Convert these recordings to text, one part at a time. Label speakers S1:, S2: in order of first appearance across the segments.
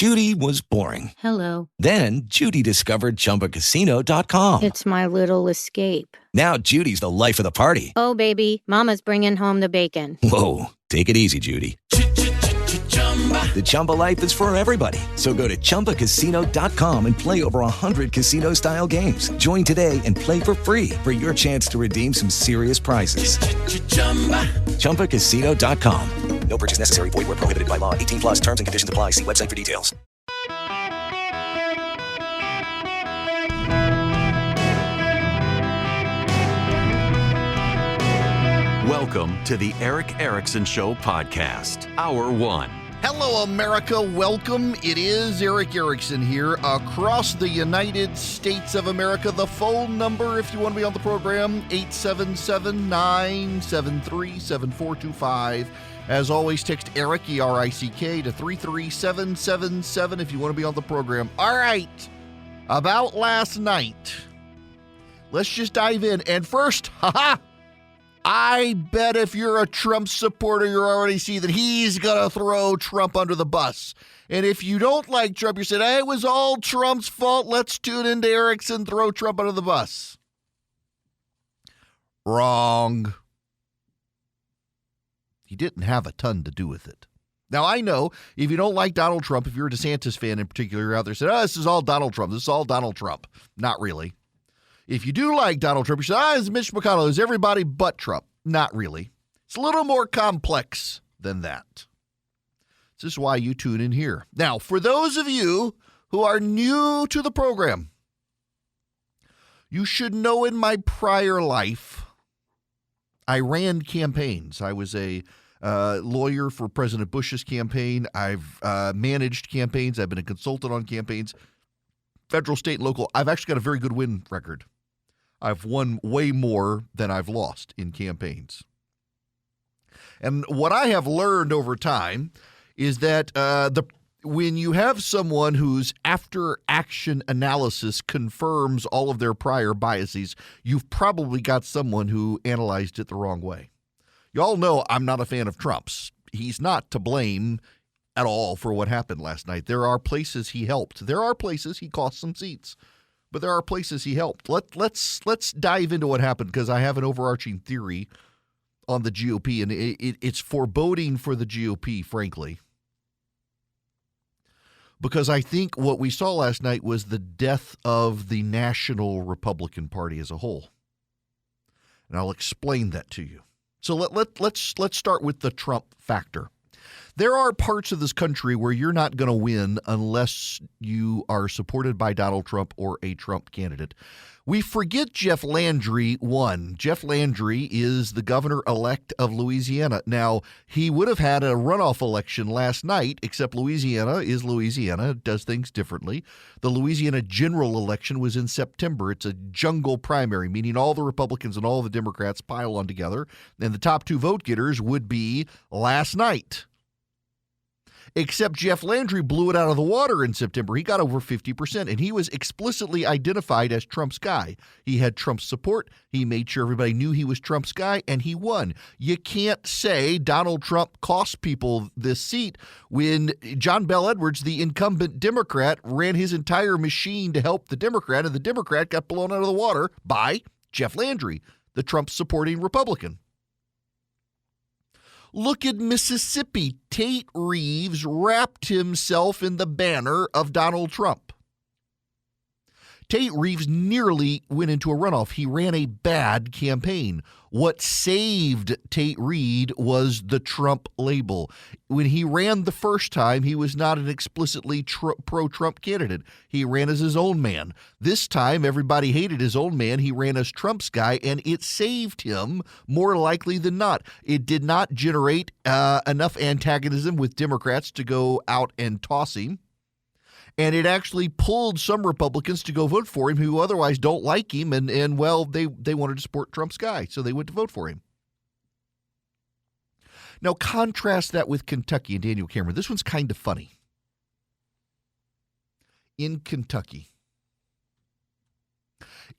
S1: Judy was boring.
S2: Hello.
S1: Then Judy discovered ChumbaCasino.com.
S2: It's my little escape.
S1: Now Judy's the life of the party.
S2: Oh, baby, mama's bringing home the bacon.
S1: Whoa, take it easy, Judy. The Chumba life is for everybody. So go to ChumbaCasino.com and play over 100 casino-style games. Join today and play for free for your chance to redeem some serious prizes. ChumbaCasino.com. No purchase necessary. Void where prohibited by law. 18 plus terms and conditions apply. See website for details.
S3: Welcome to the Eric Erickson Show podcast, Hour 1.
S4: Hello, America. Welcome. It is Eric Erickson here across the United States of America. The phone number, if you want to be on the program, 877-973-7425. As always, text Eric, E-R-I-C-K, to 33777 if you want to be on the program. All right. About last night. Let's just dive in. And first, I bet if you're a Trump supporter, you already see that he's going to throw Trump under the bus. And if you don't like Trump, you said, hey, it was all Trump's fault. Let's tune into Erickson, throw Trump under the bus. Wrong. He didn't have a ton to do with it. Now, I know if you don't like Donald Trump, if you're a DeSantis fan in particular, you're out there saying, oh, this is all Donald Trump. This is all Donald Trump. Not really. If you do like Donald Trump, you say, it's Mitch McConnell. It's everybody but Trump. Not really. It's a little more complex than that. This is why you tune in here. Now, for those of you who are new to the program, you should know in my prior life, I ran campaigns. I was a lawyer for President Bush's campaign. I've managed campaigns. I've been a consultant on campaigns, federal, state, and local. I've actually got a very good win record. I've won way more than I've lost in campaigns. And what I have learned over time is that when you have someone whose after-action analysis confirms all of their prior biases, you've probably got someone who analyzed it the wrong way. You all know I'm not a fan of Trump's. He's not to blame at all for what happened last night. There are places he helped. There are places he cost some seats. But there are places he helped. Let's dive into what happened, because I have an overarching theory on the GOP, and it's foreboding for the GOP, frankly. Because I think what we saw last night was the death of the National Republican Party as a whole. And I'll explain that to you. So let's start with the Trump factor. There are parts of this country where you're not going to win unless you are supported by Donald Trump or a Trump candidate. We forget Jeff Landry won. Jeff Landry is the governor-elect of Louisiana. Now, he would have had a runoff election last night, except Louisiana is Louisiana, does things differently. The Louisiana general election was in September. It's a jungle primary, meaning all the Republicans and all the Democrats pile on together, and the top two vote getters would be last night. Except Jeff Landry blew it out of the water in September. He got over 50%, and he was explicitly identified as Trump's guy. He had Trump's support. He made sure everybody knew he was Trump's guy, and he won. You can't say Donald Trump cost people this seat when John Bel Edwards, the incumbent Democrat, ran his entire machine to help the Democrat, and the Democrat got blown out of the water by Jeff Landry, the Trump-supporting Republican. Look at Mississippi. Tate Reeves wrapped himself in the banner of Donald Trump. Tate Reeves nearly went into a runoff. He ran a bad campaign. What saved Tate Reed was the Trump label. When he ran the first time, he was not an explicitly pro-Trump candidate. He ran as his own man. This time, everybody hated his own man. He ran as Trump's guy, and it saved him more likely than not. It did not generate enough antagonism with Democrats to go out and toss him. And it actually pulled some Republicans to go vote for him who otherwise don't like him. And well, they wanted to support Trump's guy, so they went to vote for him. Now, contrast that with Kentucky and Daniel Cameron. This one's kind of funny. In Kentucky,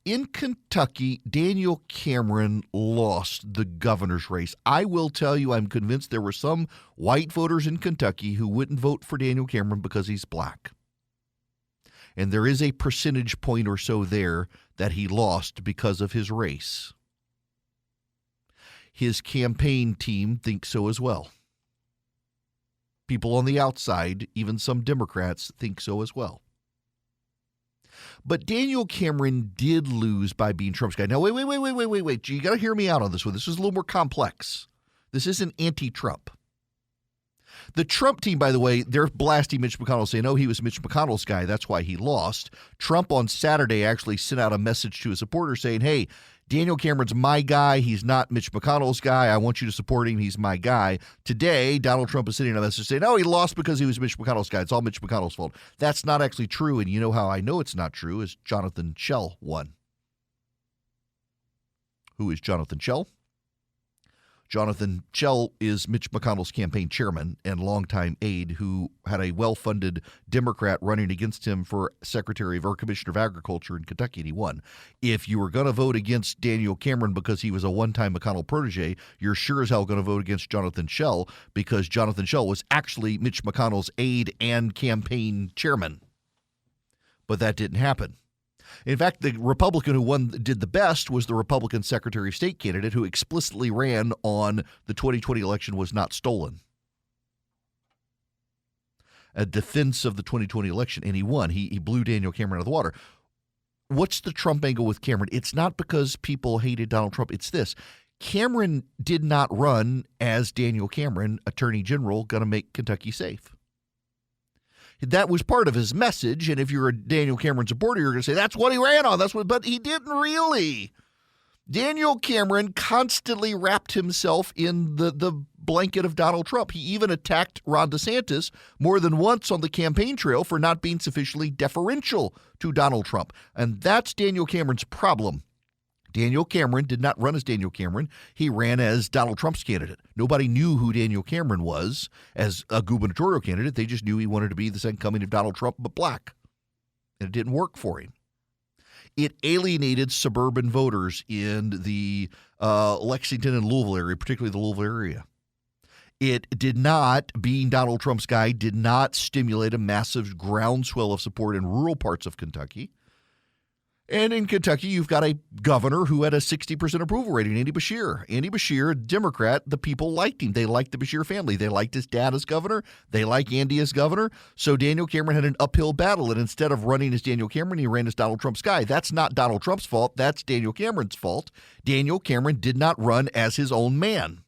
S4: In Kentucky, Daniel Cameron lost the governor's race. I will tell you, I'm convinced there were some white voters in Kentucky who wouldn't vote for Daniel Cameron because he's black. And there is a percentage point or so there that he lost because of his race. His campaign team thinks so as well. People on the outside, even some Democrats, think so as well. But Daniel Cameron did lose by being Trump's guy. Now, wait. You got to hear me out on this one. This is a little more complex. This isn't anti-Trump. The Trump team, by the way, they're blasting Mitch McConnell, saying, oh, he was Mitch McConnell's guy. That's why he lost. Trump on Saturday actually sent out a message to his supporters saying, hey, Daniel Cameron's my guy. He's not Mitch McConnell's guy. I want you to support him. He's my guy. Today, Donald Trump is sending a message saying, oh, he lost because he was Mitch McConnell's guy. It's all Mitch McConnell's fault. That's not actually true. And you know how I know it's not true is Jonathan Schell won. Who is Jonathan Schell? Jonathan Schell is Mitch McConnell's campaign chairman and longtime aide who had a well-funded Democrat running against him for Secretary or Commissioner of Agriculture in Kentucky, and he won. If you were going to vote against Daniel Cameron because he was a one-time McConnell protege, you're sure as hell going to vote against Jonathan Schell because Jonathan Schell was actually Mitch McConnell's aide and campaign chairman. But that didn't happen. In fact, the Republican who did the best was the Republican Secretary of State candidate who explicitly ran on the 2020 election was not stolen. A defense of the 2020 election, and he won. He blew Daniel Cameron out of the water. What's the Trump angle with Cameron? It's not because people hated Donald Trump. It's this. Cameron did not run as Daniel Cameron, Attorney General, going to make Kentucky safe. That was part of his message, and if you're a Daniel Cameron supporter, you're going to say, that's what he ran on. But he didn't really. Daniel Cameron constantly wrapped himself in the blanket of Donald Trump. He even attacked Ron DeSantis more than once on the campaign trail for not being sufficiently deferential to Donald Trump. And that's Daniel Cameron's problem. Daniel Cameron did not run as Daniel Cameron. He ran as Donald Trump's candidate. Nobody knew who Daniel Cameron was as a gubernatorial candidate. They just knew he wanted to be the second coming of Donald Trump, but black. And it didn't work for him. It alienated suburban voters in the Lexington and Louisville area, particularly the Louisville area. It did not, being Donald Trump's guy, did not stimulate a massive groundswell of support in rural parts of Kentucky. And in Kentucky, you've got a governor who had a 60% approval rating, Andy Beshear. Andy Beshear, Democrat, the people liked him. They liked the Beshear family. They liked his dad as governor. They like Andy as governor. So Daniel Cameron had an uphill battle, and instead of running as Daniel Cameron, he ran as Donald Trump's guy. That's not Donald Trump's fault. That's Daniel Cameron's fault. Daniel Cameron did not run as his own man.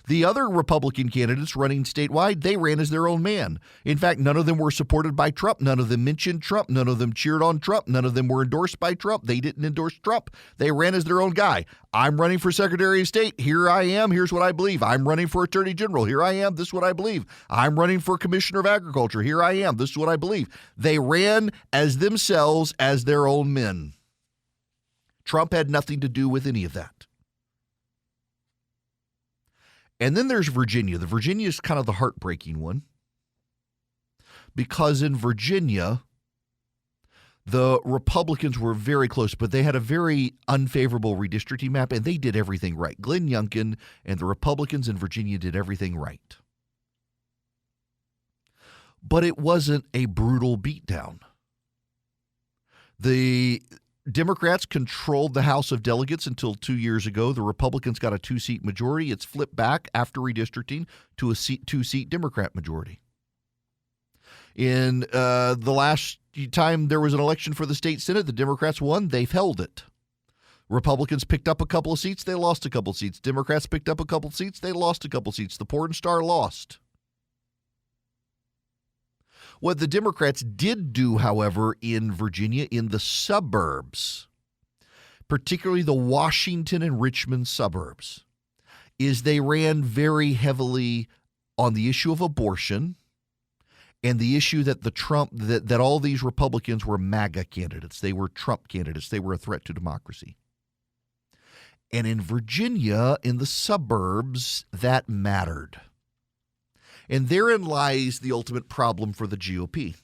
S4: The other Republican candidates running statewide, they ran as their own man. In fact, none of them were supported by Trump. None of them mentioned Trump. None of them cheered on Trump. None of them were endorsed by Trump. They didn't endorse Trump. They ran as their own guy. I'm running for Secretary of State. Here I am. Here's what I believe. I'm running for Attorney General. Here I am. This is what I believe. I'm running for Commissioner of Agriculture. Here I am. This is what I believe. They ran as themselves, as their own men. Trump had nothing to do with any of that. And then there's Virginia. The Virginia is kind of the heartbreaking one because in Virginia, the Republicans were very close, but they had a very unfavorable redistricting map, and they did everything right. Glenn Youngkin and the Republicans in Virginia did everything right. But it wasn't a brutal beatdown. The Democrats controlled the House of Delegates until 2 years ago. The Republicans got a 2-seat majority. It's flipped back after redistricting to a 2-seat Democrat majority. In the last time there was an election for the state Senate, the Democrats won. They've held it. Republicans picked up a couple of seats. They lost a couple of seats. Democrats picked up a couple of seats. They lost a couple of seats. The Porn Star lost. What the Democrats did do, however, in Virginia, in the suburbs, particularly the Washington and Richmond suburbs, is they ran very heavily on the issue of abortion and the issue that that all these Republicans were MAGA candidates. They were Trump candidates. They were a threat to democracy. And in Virginia, in the suburbs, that mattered. And therein lies the ultimate problem for the GOP.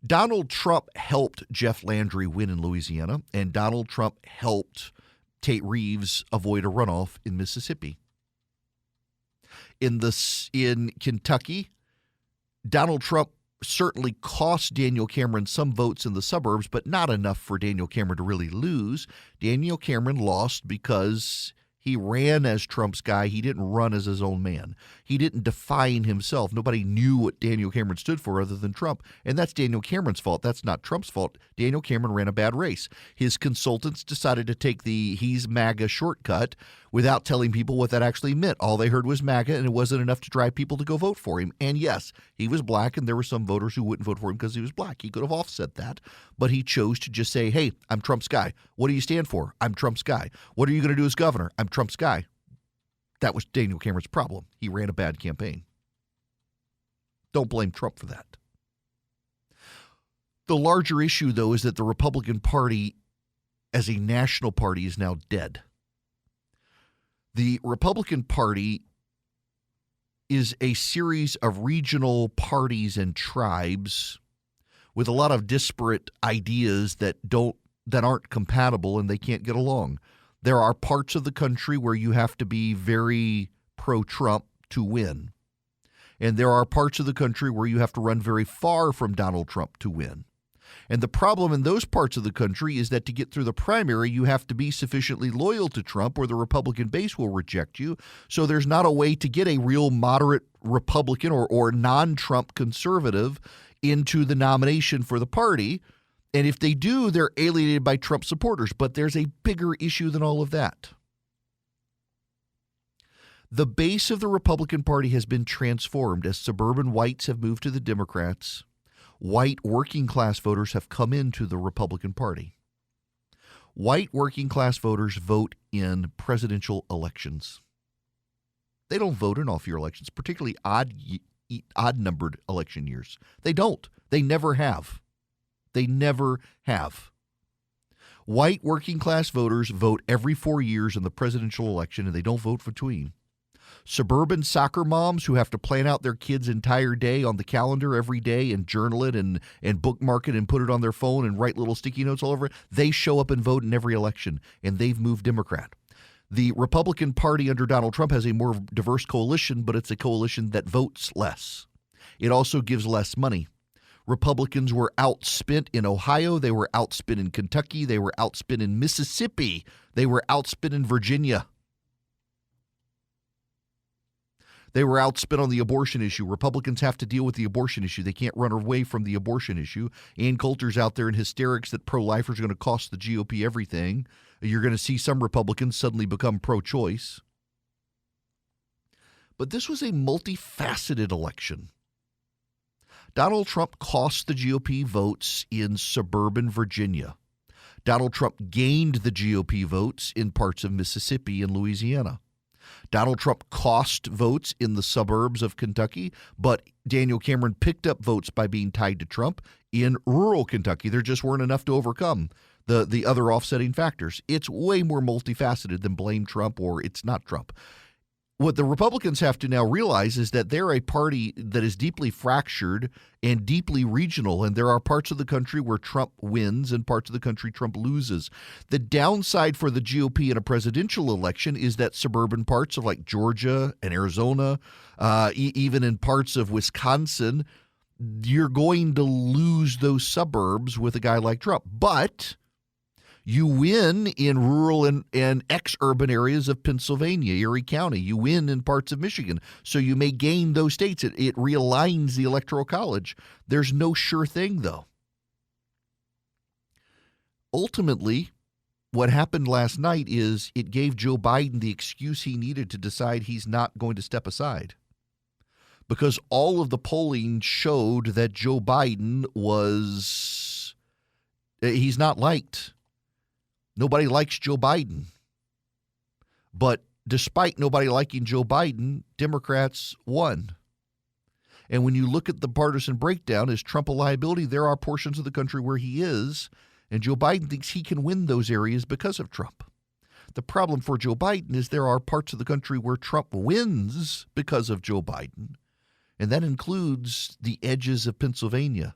S4: Donald Trump helped Jeff Landry win in Louisiana, and Donald Trump helped Tate Reeves avoid a runoff in Mississippi. In Kentucky, Donald Trump certainly cost Daniel Cameron some votes in the suburbs, but not enough for Daniel Cameron to really lose. Daniel Cameron lost because he ran as Trump's guy. He didn't run as his own man. He didn't define himself. Nobody knew what Daniel Cameron stood for other than Trump. And that's Daniel Cameron's fault. That's not Trump's fault. Daniel Cameron ran a bad race. His consultants decided to take the he's MAGA shortcut without telling people what that actually meant. All they heard was MAGA, and it wasn't enough to drive people to go vote for him. And yes, he was black, and there were some voters who wouldn't vote for him because he was black. He could have offset that, but he chose to just say, hey, I'm Trump's guy. What do you stand for? I'm Trump's guy. What are you going to do as governor? I'm Trump's guy. That was Daniel Cameron's problem. He ran a bad campaign. Don't blame Trump for that. The larger issue, though, is that the Republican Party as a national party is now dead. The Republican Party is a series of regional parties and tribes with a lot of disparate ideas that aren't compatible and they can't get along. There are parts of the country where you have to be very pro-Trump to win. And there are parts of the country where you have to run very far from Donald Trump to win. And the problem in those parts of the country is that to get through the primary, you have to be sufficiently loyal to Trump or the Republican base will reject you. So there's not a way to get a real moderate Republican or non-Trump conservative into the nomination for the party. And if they do, they're alienated by Trump supporters. But there's a bigger issue than all of that. The base of the Republican Party has been transformed as suburban whites have moved to the Democrats. White working-class voters have come into the Republican Party. White working-class voters vote in presidential elections. They don't vote in off-year elections, particularly odd-numbered election years. They don't. They never have. They never have. White working-class voters vote every 4 years in the presidential election, and they don't vote between. Suburban soccer moms who have to plan out their kids' entire day on the calendar every day and journal it and bookmark it and put it on their phone and write little sticky notes all over it, they show up and vote in every election, and they've moved Democrat. The Republican Party under Donald Trump has a more diverse coalition, but it's a coalition that votes less. It also gives less money. Republicans were outspent in Ohio. They were outspent in Kentucky. They were outspent in Mississippi. They were outspent in Virginia. They were outspent on the abortion issue. Republicans have to deal with the abortion issue. They can't run away from the abortion issue. Ann Coulter's out there in hysterics that pro-lifers are going to cost the GOP everything. You're going to see some Republicans suddenly become pro-choice. But this was a multifaceted election. Donald Trump cost the GOP votes in suburban Virginia. Donald Trump gained the GOP votes in parts of Mississippi and Louisiana. Donald Trump cost votes in the suburbs of Kentucky, but Daniel Cameron picked up votes by being tied to Trump in rural Kentucky. There just weren't enough to overcome the other offsetting factors. It's way more multifaceted than blame Trump or it's not Trump. What the Republicans have to now realize is that they're a party that is deeply fractured and deeply regional, and there are parts of the country where Trump wins and parts of the country Trump loses. The downside for the GOP in a presidential election is that suburban parts of like Georgia and Arizona, even in parts of Wisconsin, you're going to lose those suburbs with a guy like Trump. But you win in rural and ex-urban areas of Pennsylvania, Erie County. You win in parts of Michigan. So you may gain those states. It realigns the Electoral College. There's no sure thing, though. Ultimately, what happened last night is it gave Joe Biden the excuse he needed to decide he's not going to step aside. Because all of the polling showed that Joe Biden he's not liked. Nobody likes Joe Biden. But despite nobody liking Joe Biden, Democrats won. And when you look at the partisan breakdown, is Trump a liability? There are portions of the country where he is, and Joe Biden thinks he can win those areas because of Trump. The problem for Joe Biden is there are parts of the country where Trump wins because of Joe Biden, and that includes the edges of Pennsylvania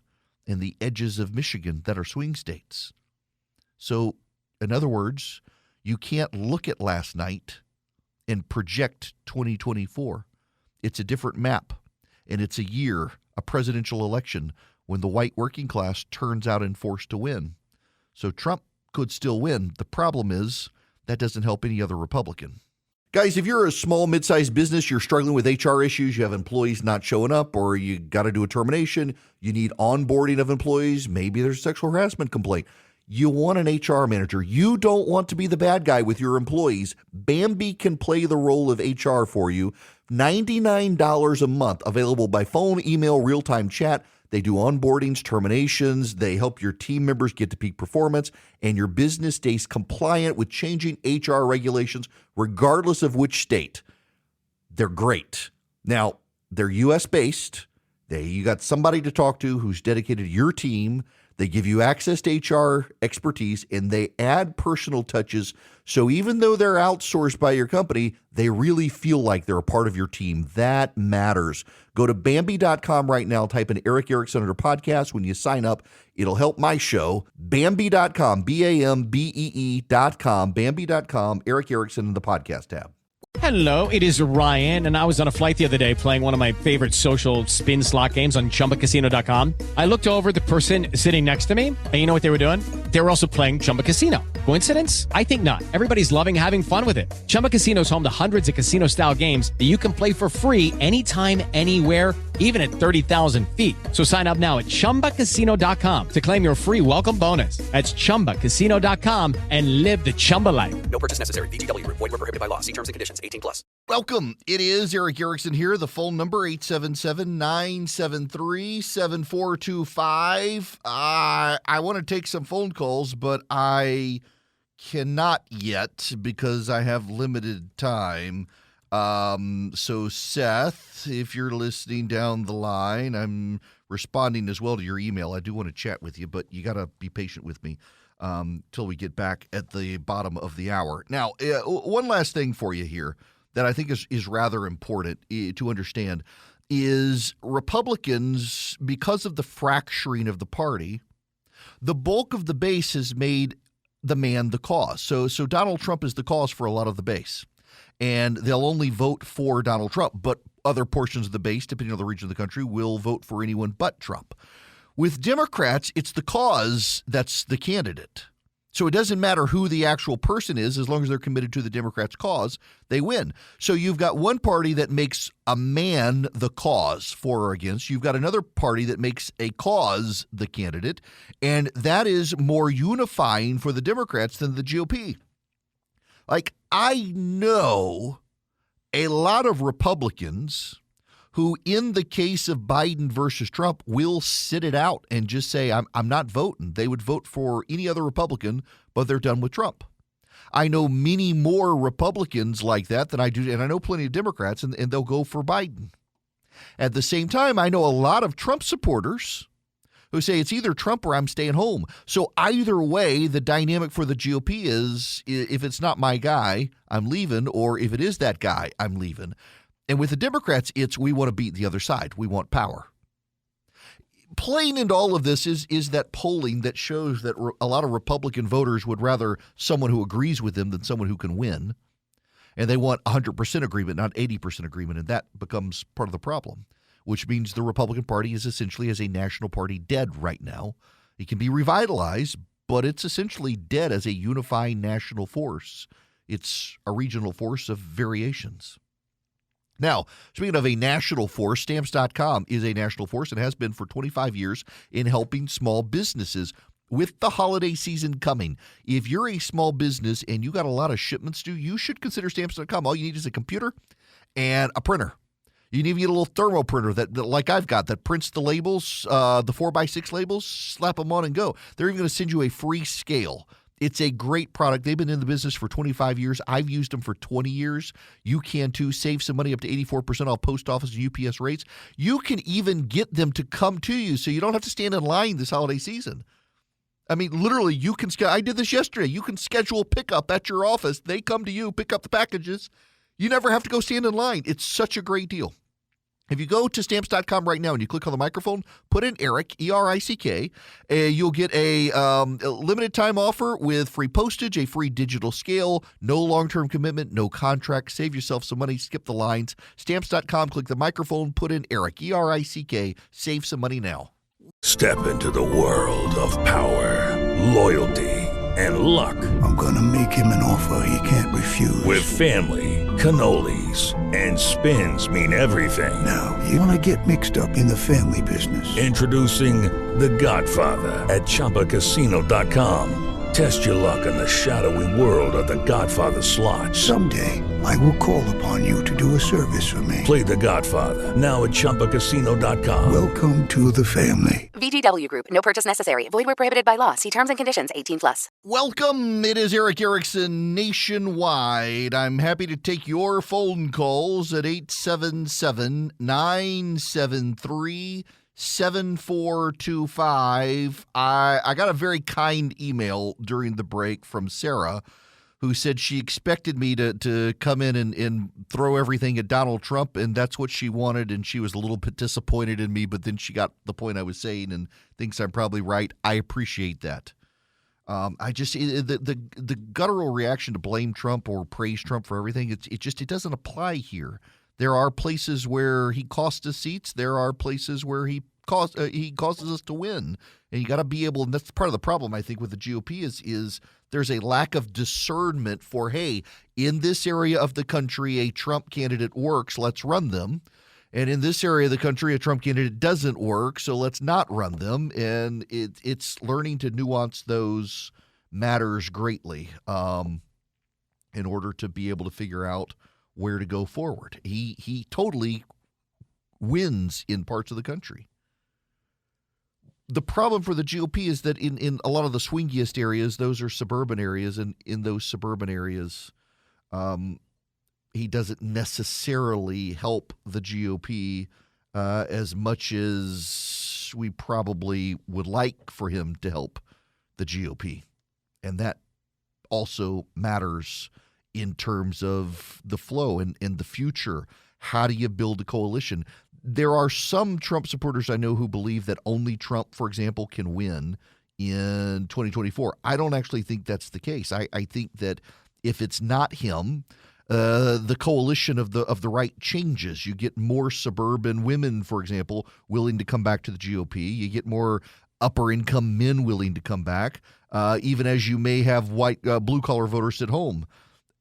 S4: and the edges of Michigan that are swing states. So, in other words, you can't look at last night and project 2024. It's a different map, and it's a year, a presidential election, when the white working class turns out in force to win. So Trump could still win. The problem is that doesn't help any other Republican. Guys, if you're a small, mid-sized business, you're struggling with HR issues, you have employees not showing up, or you got to do a termination, you need onboarding of employees, maybe there's a sexual harassment complaint. You want an HR manager. You don't want to be the bad guy with your employees. Bambee can play the role of HR for you. $99 a month, available by phone, email, real-time chat. They do onboardings, terminations. They help your team members get to peak performance, and your business stays compliant with changing HR regulations, regardless of which state. They're great. Now, they're U.S.-based. You got somebody to talk to who's dedicated to your team. They give you access to HR expertise, and they add personal touches. So even though they're outsourced by your company, they really feel like they're a part of your team. That matters. Go to Bambee.com right now. Type in Eric Erickson under podcast. When you sign up, it'll help my show. Bambee.com, Bambee.com, Bambee.com, Eric Erickson in the podcast tab.
S5: Hello, it is Ryan, and I was on a flight the other day playing one of my favorite social spin slot games on ChumbaCasino.com. I looked over at the person sitting next to me, and you know what they were doing? They were also playing Chumba Casino. Coincidence? I think not. Everybody's loving having fun with it. Chumba Casino is home to hundreds of casino-style games that you can play for free anytime, anywhere, even at 30,000 feet. So sign up now at ChumbaCasino.com to claim your free welcome bonus. That's ChumbaCasino.com and live the Chumba life.
S6: No purchase necessary. VGW. Void where prohibited by law. See terms and conditions. 18+.
S4: Welcome. It is Eric Erickson here. The phone number, 877-973-7425. I want to take some phone calls, but I cannot yet because I have limited time. So Seth, if you're listening down the line, I'm responding as well to your email. I do want to chat with you, but you got to be patient with me till we get back at the bottom of the hour. Now, one last thing for you here that I think is rather important to understand is Republicans, because of the fracturing of the party, the bulk of the base has made the man the cause. So Donald Trump is the cause for a lot of the base. And they'll only vote for Donald Trump, but other portions of the base, depending on the region of the country, will vote for anyone but Trump. With Democrats, it's the cause that's the candidate. So it doesn't matter who the actual person is, as long as they're committed to the Democrats' cause, they win. So you've got one party that makes a man the cause for or against. You've got another party that makes a cause the candidate, and that is more unifying for the Democrats than the GOP. Like, I know a lot of Republicans who, in the case of Biden versus Trump, will sit it out and just say, I'm not voting. They would vote for any other Republican, but they're done with Trump. I know many more Republicans like that than I do, and I know plenty of Democrats, and they'll go for Biden. At the same time, I know a lot of Trump supporters who say it's either Trump or I'm staying home. So either way, the dynamic for the GOP is, if it's not my guy, I'm leaving, or if it is that guy, I'm leaving. And with the Democrats, it's we want to beat the other side. We want power. Playing into all of this is that polling that shows that a lot of Republican voters would rather someone who agrees with them than someone who can win. And they want 100% agreement, not 80% agreement. And that becomes part of the problem, which means the Republican Party is essentially, as a national party, dead right now. It can be revitalized, but it's essentially dead as a unifying national force. It's a regional force of variations. Now, speaking of a national force, Stamps.com is a national force and has been for 25 years in helping small businesses with the holiday season coming. If you're a small business and you got a lot of shipments due, you should consider Stamps.com. All you need is a computer and a printer. You can even get a little thermo printer that like I've got, that prints the labels, the 4x6 labels, slap them on and go. They're even going to send you a free scale. It's a great product. They've been in the business for 25 years. I've used them for 20 years. You can too. Save some money up to 84% off post office and UPS rates. You can even get them to come to you so you don't have to stand in line this holiday season. I mean, literally, you can. I did this yesterday. You can schedule pickup at your office. They come to you, pick up the packages. You never have to go stand in line. It's such a great deal. If you go to Stamps.com right now and you click on the microphone, put in Eric, E-R-I-C-K, you'll get a limited time offer with free postage, a free digital scale, no long-term commitment, no contract. Save yourself some money. Skip the lines. Stamps.com, click the microphone, put in Eric, E-R-I-C-K. Save some money now.
S7: Step into the world of power, loyalty, and luck.
S8: I'm going to make him an offer he can't refuse.
S7: With family, cannolis, and spins mean everything.
S8: Now, you want to get mixed up in the family business.
S7: Introducing The Godfather at ChumbaCasino.com. Test your luck in the shadowy world of The Godfather slot.
S8: Someday, I will call upon you to do a service for me.
S7: Play The Godfather now at ChumbaCasino.com.
S8: Welcome to the family.
S9: VGW Group. No purchase necessary. Void where prohibited by law. See terms and conditions. 18+.
S4: Welcome. It is Eric Erickson Nationwide. I'm happy to take your phone calls at 877-973-7425. I got a very kind email during the break from Sarah, who said she expected me to come in and throw everything at Donald Trump, and that's what she wanted, and she was a little bit disappointed in me, but then she got the point I was saying and thinks I'm probably right. I appreciate that. The guttural reaction to blame Trump or praise Trump for everything, it doesn't apply here. There are places where he cost us seats. There are places where he causes us to win. And you got to be able, and that's part of the problem, I think, with the GOP is there's a lack of discernment for, hey, in this area of the country, a Trump candidate works, let's run them. And in this area of the country, a Trump candidate doesn't work, so let's not run them. And it's learning to nuance those matters greatly in order to be able to figure out where to go forward. He totally wins in parts of the country. The problem for the GOP is that in a lot of the swingiest areas, those are suburban areas, and in those suburban areas, he doesn't necessarily help the GOP as much as we probably would like for him to help the GOP. And that also matters in terms of the flow and the future. How do you build a coalition? There are some Trump supporters I know who believe that only Trump, for example, can win in 2024. I don't actually think that's the case. I think that if it's not him, the coalition of the right changes. You get more suburban women, for example, willing to come back to the GOP. You get more upper-income men willing to come back, even as you may have white blue-collar voters at home.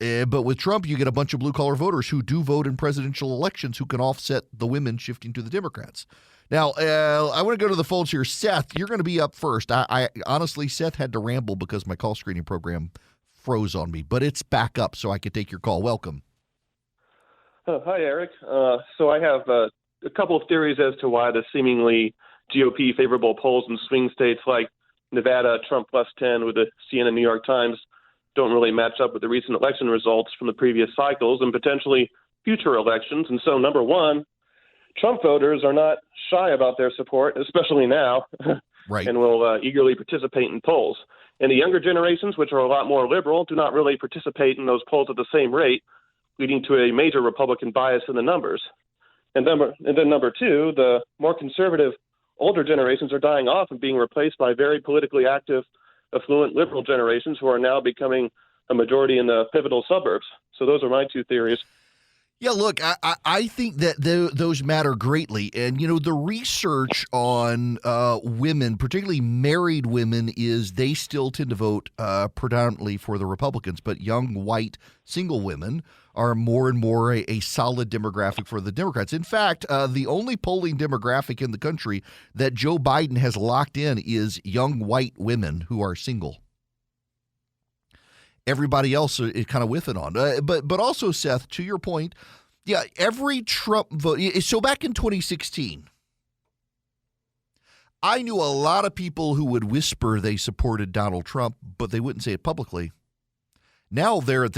S4: But with Trump, you get a bunch of blue-collar voters who do vote in presidential elections who can offset the women shifting to the Democrats. Now, I want to go to the phones here. Seth, you're going to be up first. I honestly, Seth had to ramble because my call screening program froze on me, but it's back up so I could take your call. Welcome.
S10: Hi, Eric. So I have a couple of theories as to why the seemingly GOP favorable polls in swing states like Nevada, Trump +10 with the CNN New York Times don't really match up with the recent election results from the previous cycles and potentially future elections. And so, number one, Trump voters are not shy about their support, especially now,
S4: right,
S10: and will eagerly participate in polls. And the younger generations, which are a lot more liberal, do not really participate in those polls at the same rate, leading to a major Republican bias in the numbers. And then number two, the more conservative older generations are dying off and being replaced by very politically active, affluent liberal generations who are now becoming a majority in the pivotal suburbs. So those are my two theories.
S4: Yeah, look, I think that those matter greatly. And, you know, the research on women, particularly married women, is they still tend to vote predominantly for the Republicans. But young, white, single women are more and more a solid demographic for the Democrats. In fact, the only polling demographic in the country that Joe Biden has locked in is young, white women who are single. Everybody else is kind of whiffing on. But also, Seth, to your point, yeah, every Trump vote. So back in 2016, I knew a lot of people who would whisper they supported Donald Trump, but they wouldn't say it publicly. Now they're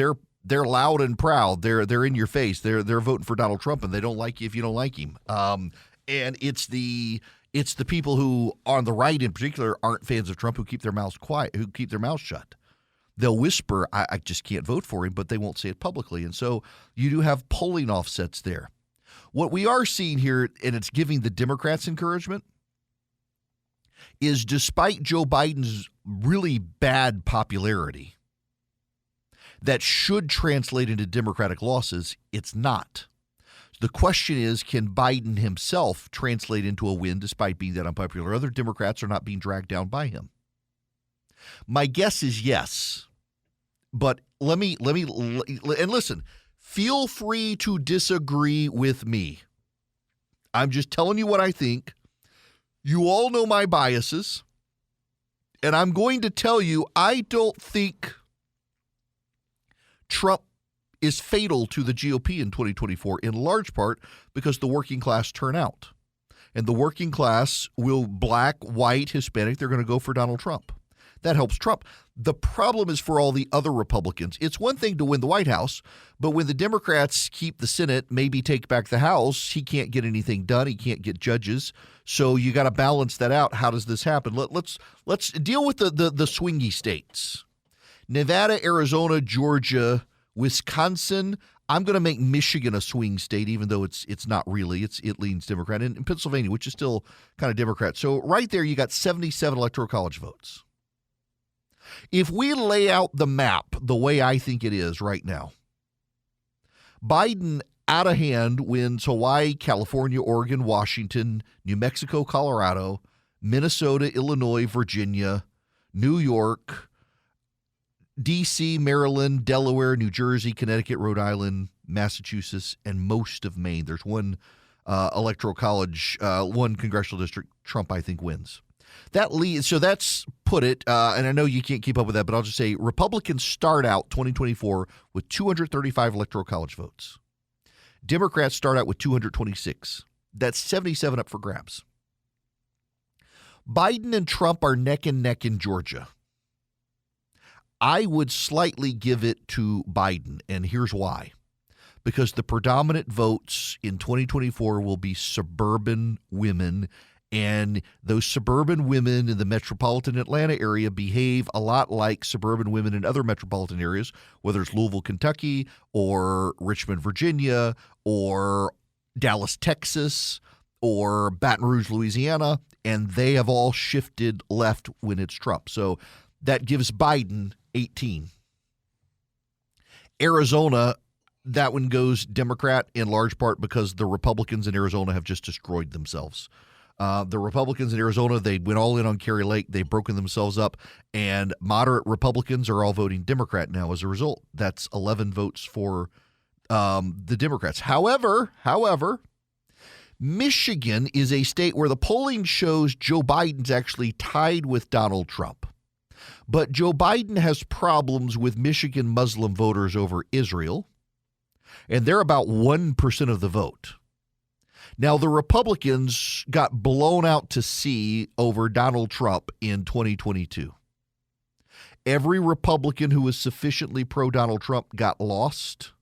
S4: loud and proud. They're in your face. They're voting for Donald Trump, and they don't like you if you don't like him. And it's the people who, on the right in particular, aren't fans of Trump who keep their mouths quiet, who keep their mouths shut. They'll whisper, I just can't vote for him, but they won't say it publicly. And so you do have polling offsets there. What we are seeing here, and it's giving the Democrats encouragement, is despite Joe Biden's really bad popularity that should translate into Democratic losses, it's not. The question is, can Biden himself translate into a win despite being that unpopular? Other Democrats are not being dragged down by him. My guess is yes. But let me and listen, feel free to disagree with me. I'm just telling you what I think. You all know my biases. And I'm going to tell you, I don't think Trump is fatal to the GOP in 2024, in large part because the working class turn out. And the working class will, black, white, Hispanic, they're going to go for Donald Trump. That helps Trump. The problem is for all the other Republicans. It's one thing to win the White House, but when the Democrats keep the Senate, maybe take back the House, he can't get anything done. He can't get judges. So you got to balance that out. How does this happen? Let's deal with the swingy states. Nevada, Arizona, Georgia, Wisconsin. I'm going to make Michigan a swing state, even though it's not really. It leans Democrat. And Pennsylvania, which is still kind of Democrat. So right there, you got 77 Electoral College votes. If we lay out the map the way I think it is right now, Biden out of hand wins Hawaii, California, Oregon, Washington, New Mexico, Colorado, Minnesota, Illinois, Virginia, New York, D.C., Maryland, Delaware, New Jersey, Connecticut, Rhode Island, Massachusetts, and most of Maine. There's one electoral college, one congressional district Trump, I think, wins. That leads, so that's put it, and I know you can't keep up with that, but I'll just say Republicans start out 2024 with 235 electoral college votes. Democrats start out with 226. That's 77 up for grabs. Biden and Trump are neck and neck in Georgia. I would slightly give it to Biden, and here's why. Because the predominant votes in 2024 will be suburban women, and those suburban women in the metropolitan Atlanta area behave a lot like suburban women in other metropolitan areas, whether it's Louisville, Kentucky, or Richmond, Virginia, or Dallas, Texas, or Baton Rouge, Louisiana, and they have all shifted left when it's Trump. So that gives Biden 18. Arizona, that one goes Democrat in large part because the Republicans in Arizona have just destroyed themselves. The Republicans in Arizona, they went all in on Kerry Lake. They've broken themselves up, and moderate Republicans are all voting Democrat now as a result. That's 11 votes for the Democrats. However, Michigan is a state where the polling shows Joe Biden's actually tied with Donald Trump. But Joe Biden has problems with Michigan Muslim voters over Israel, and they're about 1% of the vote. Now, the Republicans got blown out to sea over Donald Trump in 2022. Every Republican who was sufficiently pro-Donald Trump got lost.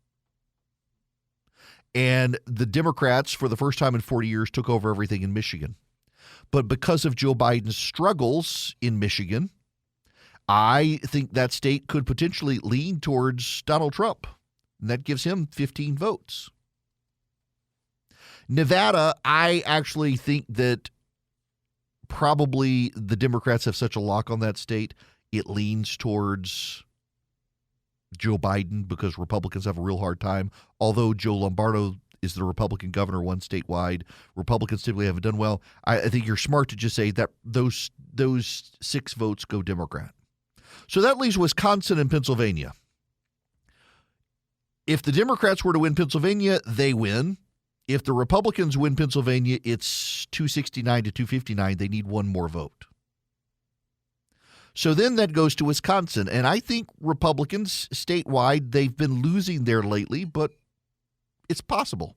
S4: And the Democrats, for the first time in 40 years, took over everything in Michigan. But because of Joe Biden's struggles in Michigan, I think that state could potentially lean towards Donald Trump. And that gives him 15 votes. Nevada, I actually think that probably the Democrats have such a lock on that state, it leans towards Joe Biden because Republicans have a real hard time. Although Joe Lombardo is the Republican governor, one statewide, Republicans typically haven't done well. I think you're smart to just say that those 6 votes go Democrat. So that leaves Wisconsin and Pennsylvania. If the Democrats were to win Pennsylvania, they win. If the Republicans win Pennsylvania, it's 269 to 259. They need one more vote. So then that goes to Wisconsin. And I think Republicans statewide, they've been losing there lately, but it's possible.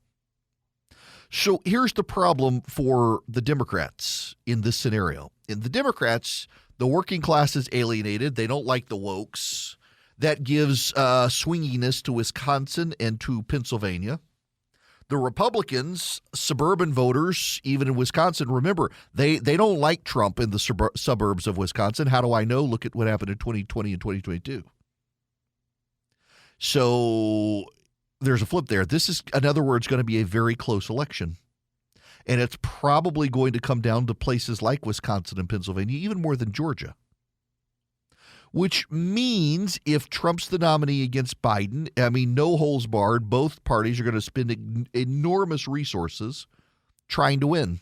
S4: So here's the problem for the Democrats in this scenario. In the Democrats, the working class is alienated. They don't like the wokes. That gives swinginess to Wisconsin and to Pennsylvania. The Republicans, suburban voters, even in Wisconsin, remember, they don't like Trump in the suburbs of Wisconsin. How do I know? Look at what happened in 2020 and 2022. So there's a flip there. This is, in other words, going to be a very close election. And it's probably going to come down to places like Wisconsin and Pennsylvania, even more than Georgia. Which means if Trump's the nominee against Biden, I mean, no holds barred, both parties are going to spend enormous resources trying to win.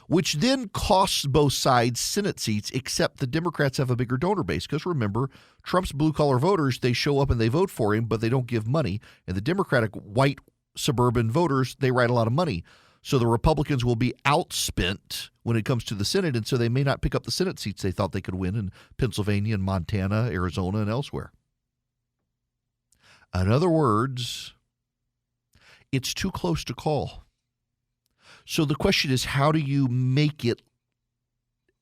S4: Which then costs both sides Senate seats, except the Democrats have a bigger donor base. Because remember, Trump's blue-collar voters, they show up and they vote for him, but they don't give money. And the Democratic white suburban voters, they write a lot of money. So the Republicans will be outspent when it comes to the Senate, and so they may not pick up the Senate seats they thought they could win in Pennsylvania and Montana, Arizona, and elsewhere. In other words, it's too close to call. So the question is, how do you make it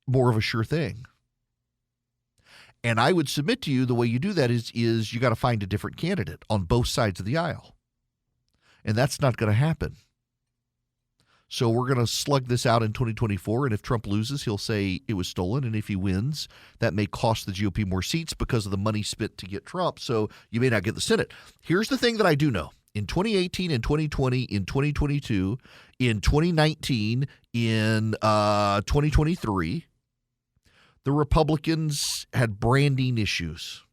S4: more of a sure thing? And I would submit to you the way you do that is you got to find a different candidate on both sides of the aisle. And that's not going to happen. So we're going to slug this out in 2024, and if Trump loses, he'll say it was stolen, and if he wins, that may cost the GOP more seats because of the money spent to get Trump, so you may not get the Senate. Here's the thing that I do know. In 2018, in 2020, in 2022, in 2019, in 2023, the Republicans had branding issues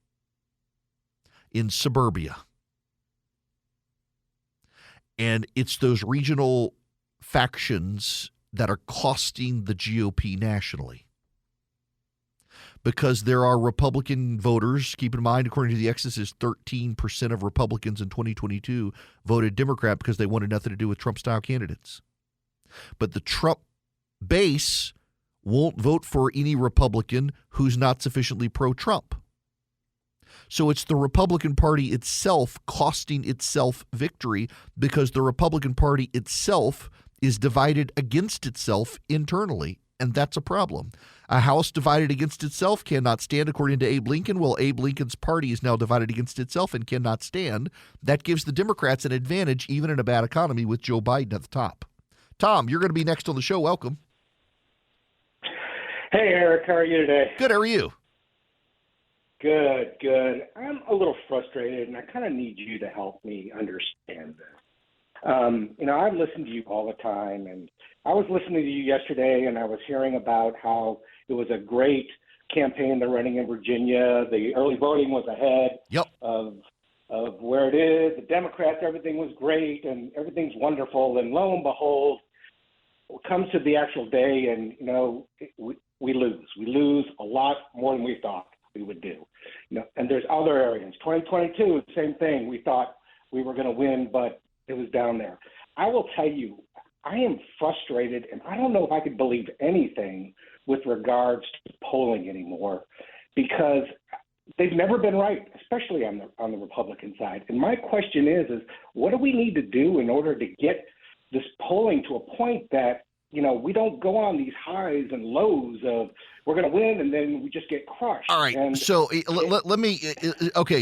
S4: in suburbia. And it's those regional factions that are costing the GOP nationally. Because there are Republican voters, keep in mind, according to the Exodus, 13% of Republicans in 2022 voted Democrat because they wanted nothing to do with Trump-style candidates. But the Trump base won't vote for any Republican who's not sufficiently pro-Trump. So it's the Republican Party itself costing itself victory because the Republican Party itself is divided against itself internally, and that's a problem. A house divided against itself cannot stand, according to Abe Lincoln. Well, Abe Lincoln's party is now divided against itself and cannot stand. That gives the Democrats an advantage, even in a bad economy, with Joe Biden at the top. Tom, you're going to be next on the show. Welcome.
S11: Hey, Eric. How are you today?
S4: Good. How are you?
S11: Good. I'm a little frustrated, and I kind of need you to help me understand this. I've listened to you all the time, and I was listening to you yesterday, and I was hearing about how it was a great campaign they're running in Virginia. The early voting was ahead of where it is. The Democrats, everything was great, and everything's wonderful. And lo and behold, it comes to the actual day, and, we lose. We lose a lot more than we thought we would do. And there's other areas. 2022, same thing. We thought we were going to win, but it was down there. I will tell you, I am frustrated, and I don't know if I could believe anything with regards to polling anymore, because they've never been right, especially on the Republican side. And my question is what do we need to do in order to get this polling to a point that, we don't go on these highs and lows of we're going to win and then we just get crushed.
S4: All right.
S11: And
S4: so let me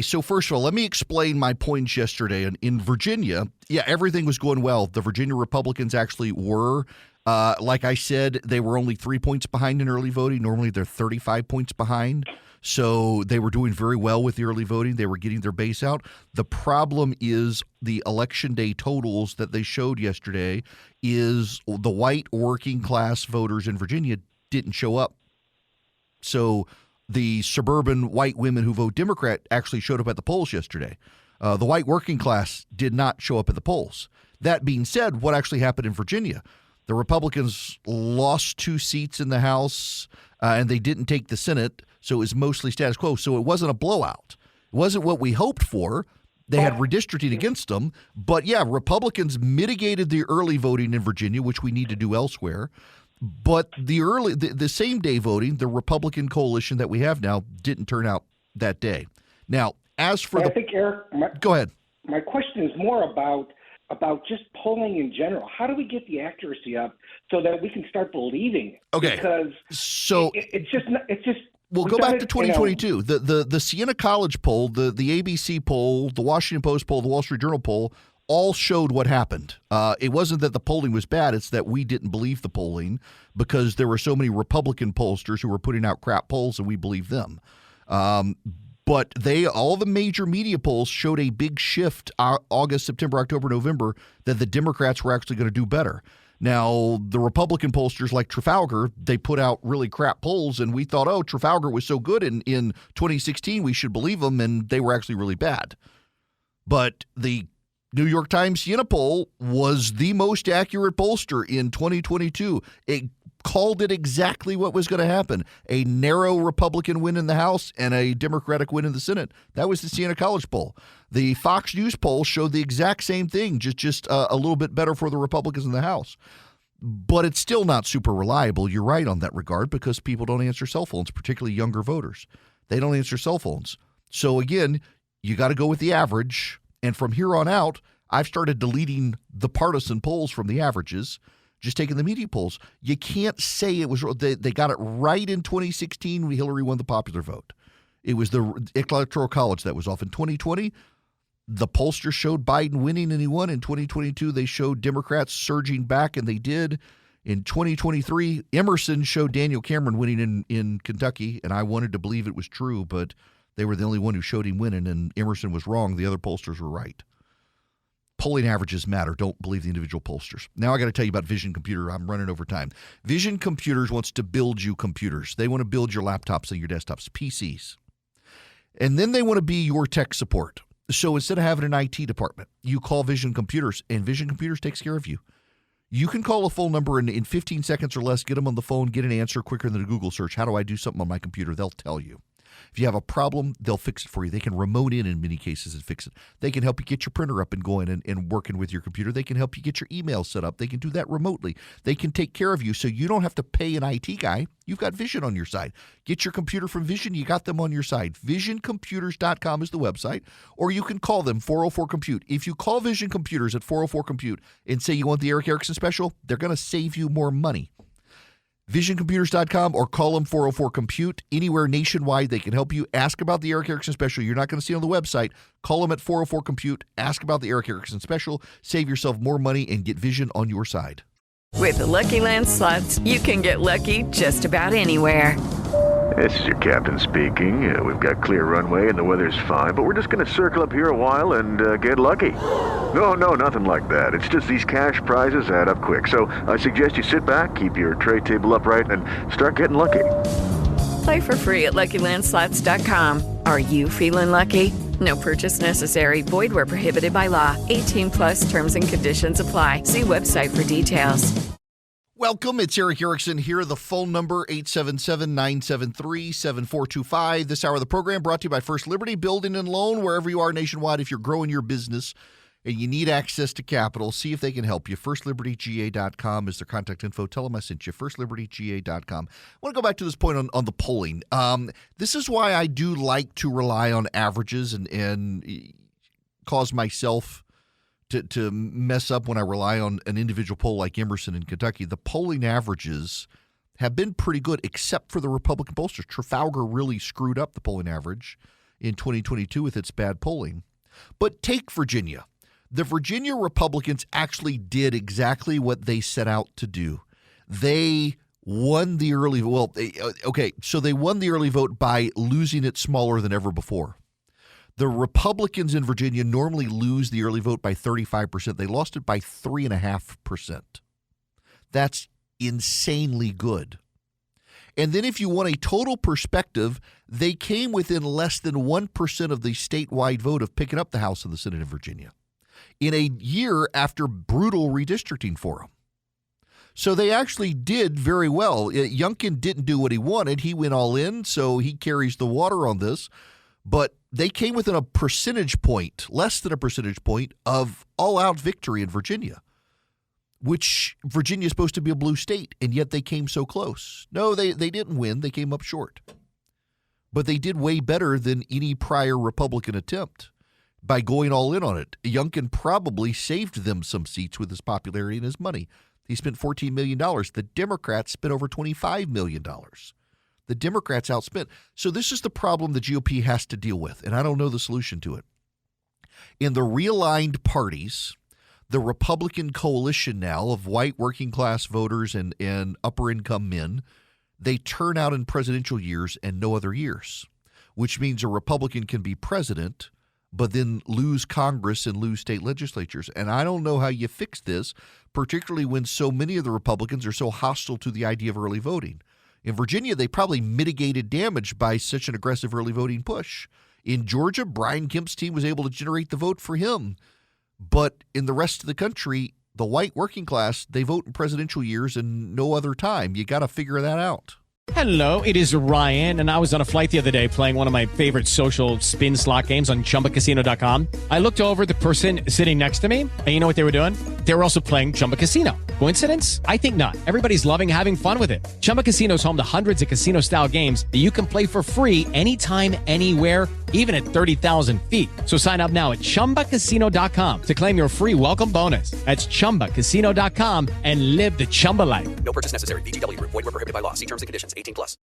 S4: so first of all, let me explain my points yesterday. In Virginia, everything was going well. The Virginia Republicans actually were. Like I said, they were only 3 points behind in early voting. Normally they're 35 points behind. So they were doing very well with the early voting. They were getting their base out. The problem is the election day totals that they showed yesterday is the white working class voters in Virginia didn't show up. So the suburban white women who vote Democrat actually showed up at the polls yesterday. The white working class did not show up at the polls. That being said, what actually happened in Virginia? The Republicans lost 2 seats in the House, and they didn't take the Senate, so it was mostly status quo. So it wasn't a blowout. It wasn't what we hoped for. They had redistricting against them. But, Republicans mitigated the early voting in Virginia, which we need to do elsewhere. But the same-day voting, the Republican coalition that we have now, didn't turn out that day. Now, as for
S11: I think, Eric,
S4: go ahead.
S11: My question is more about just polling in general. How do we get the accuracy up so that we can start believing?
S4: Okay.
S11: Because it's just.
S4: We'll go back to 2022. The Siena College poll, the ABC poll, the Washington Post poll, the Wall Street Journal poll, all showed what happened. It wasn't that the polling was bad. It's that we didn't believe the polling because there were so many Republican pollsters who were putting out crap polls and we believed them. But all the major media polls showed a big shift August, September, October, November, that the Democrats were actually going to do better. Now, the Republican pollsters like Trafalgar, they put out really crap polls, and we thought, oh, Trafalgar was so good in 2016, we should believe them, and they were actually really bad. But the New York Times Siena poll was the most accurate pollster in 2022. It called it exactly what was going to happen. A narrow Republican win in the House and a Democratic win in the Senate. That was the Siena College poll. The Fox News poll showed the exact same thing, just a little bit better for the Republicans in the House. But it's still not super reliable. You're right on that regard, because people don't answer cell phones, particularly younger voters. They don't answer cell phones. So again, you got to go with the average. And from here on out, I've started deleting the partisan polls from the averages, just taking the media polls. You can't say it was they got it right in 2016 when Hillary won the popular vote. It was the Electoral College that was off. In 2020, the pollsters showed Biden winning and he won. In 2022, they showed Democrats surging back, and they did. In 2023, Emerson showed Daniel Cameron winning in Kentucky, and I wanted to believe it was true, but they were the only one who showed him winning, and Emerson was wrong. The other pollsters were right. Polling averages matter. Don't believe the individual pollsters. Now I got to tell you about Vision Computer. I'm running over time. Vision Computers wants to build you computers. They want to build your laptops and your desktops, PCs. And then they want to be your tech support. So instead of having an IT department, you call Vision Computers, and Vision Computers takes care of you. You can call a phone number and in 15 seconds or less, get them on the phone, get an answer quicker than a Google search. How do I do something on my computer? They'll tell you. If you have a problem, they'll fix it for you. They can remote in many cases and fix it. They can help you get your printer up and going and working with your computer. They can help you get your email set up. They can do that remotely. They can take care of you so you don't have to pay an IT guy. You've got Vision on your side. Get your computer from Vision. You got them on your side. VisionComputers.com is the website, or you can call them 404-COMPUTE. If you call Vision Computers at 404-COMPUTE and say you want the Eric Erickson special, they're going to save you more money. VisionComputers.com, or call them 404-COMPUTE. Anywhere nationwide, they can help you. Ask about the Eric Erickson special. You're not going to see it on the website. Call them at 404-COMPUTE. Ask about the Eric Erickson special. Save yourself more money and get Vision on your side.
S12: With the Lucky Land Slots, you can get lucky just about anywhere.
S13: This is your captain speaking. We've got clear runway and the weather's fine, but we're just going to circle up here a while and get lucky. No, nothing like that. It's just these cash prizes add up quick. So I suggest you sit back, keep your tray table upright, and start getting lucky.
S12: Play for free at LuckyLandSlots.com. Are you feeling lucky? No purchase necessary. Void where prohibited by law. 18+ terms and conditions apply. See website for details.
S4: Welcome. It's Eric Erickson here. The phone number, 877-973-7425. This hour of the program brought to you by First Liberty Building and Loan. Wherever you are nationwide, if you're growing your business and you need access to capital, see if they can help you. FirstLibertyGA.com is their contact info. Tell them I sent you. FirstLibertyGA.com. I want to go back to this point on the polling. This is why I do like to rely on averages and cause myself to mess up when I rely on an individual poll like Emerson in Kentucky. The polling averages have been pretty good, except for the Republican pollsters. Trafalgar really screwed up the polling average in 2022 with its bad polling. But take Virginia. The Virginia Republicans actually did exactly what they set out to do. They won the early vote. So they won the early vote by losing it smaller than ever before. The Republicans in Virginia normally lose the early vote by 35%. They lost it by 3.5%. That's insanely good. And then if you want a total perspective, they came within less than 1% of the statewide vote of picking up the House and the Senate in Virginia in a year after brutal redistricting for them. So they actually did very well. Youngkin didn't do what he wanted. He went all in, so he carries the water on this. But they came within a percentage point, less than a percentage point, of all-out victory in Virginia, which Virginia is supposed to be a blue state, and yet they came so close. No, they didn't win. They came up short. But they did way better than any prior Republican attempt by going all in on it. Youngkin probably saved them some seats with his popularity and his money. He spent $14 million. The Democrats spent over $25 million. The Democrats outspent. So this is the problem the GOP has to deal with, and I don't know the solution to it. In the realigned parties, the Republican coalition now of white working-class voters and upper-income men, they turn out in presidential years and no other years. which means a Republican can be president, but then lose Congress and lose state legislatures. And I don't know how you fix this, particularly when so many of the Republicans are so hostile to the idea of early voting. In Virginia, they probably mitigated damage by such an aggressive early voting push. In Georgia, Brian Kemp's team was able to generate the vote for him. But in the rest of the country, the white working class, they vote in presidential years and no other time. You got to figure that out.
S5: Hello, it is Ryan, and I was on a flight the other day playing one of my favorite social spin slot games on ChumbaCasino.com. I looked over at the person sitting next to me, and you know what they were doing? They were also playing Chumba Casino. Coincidence? I think not. Everybody's loving having fun with it. Chumba Casino is home to hundreds of casino-style games that you can play for free anytime, anywhere, even at 30,000 feet. So sign up now at ChumbaCasino.com to claim your free welcome bonus. That's ChumbaCasino.com and live the Chumba life.
S6: No purchase necessary. VGW. Void where prohibited by law. See terms and conditions. 18+.